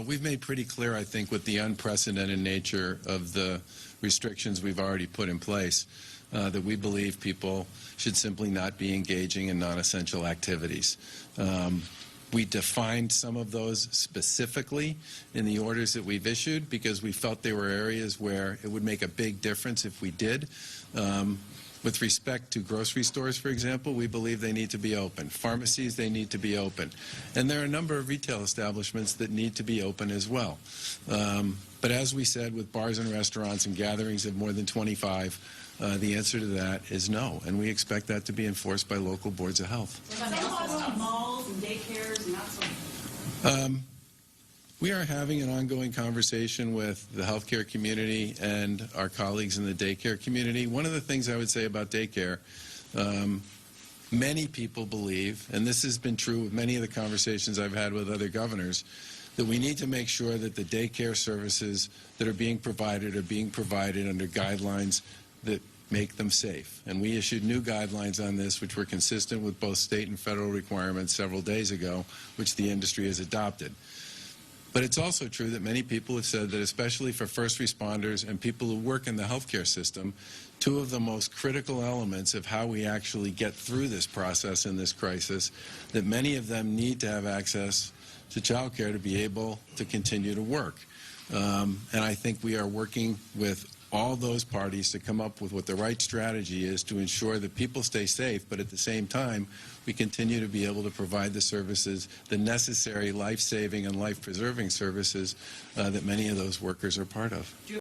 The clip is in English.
We've made pretty clear, I think, with the unprecedented nature of the restrictions we've already put in place, that we believe people should simply not be engaging in non-essential activities. We defined some of those specifically in the orders that we've issued because we felt there were areas where it would make a big difference if we did. With respect to grocery stores, for example, we believe they need to be open. Pharmacies, they need to be open. And there are a number of retail establishments that need to be open as well. But as we said, with bars and restaurants and gatherings of more than 25, the answer to that is no. And we expect that to be enforced by local boards of health. What about malls and daycares and that sort of thing? We are having an ongoing conversation with the healthcare community and our colleagues in the daycare community. One of the things I would say about daycare, many people believe, and this has been true with many of the conversations I've had with other governors, that we need to make sure that the daycare services that are being provided under guidelines that make them safe. And we issued new guidelines on this, which were consistent with both state and federal requirements several days ago, which the industry has adopted. But it's also true that many people have said that, especially for first responders and people who work in the healthcare system, two of the most critical elements of how we actually get through this process in this crisis, that many of them need to have access to child care to be able to continue to work. And I think we are working with all those parties to come up with what the right strategy is to ensure that people stay safe, but at the same time, we continue to be able to provide the services, the necessary life-saving and life-preserving services that many of those workers are part of.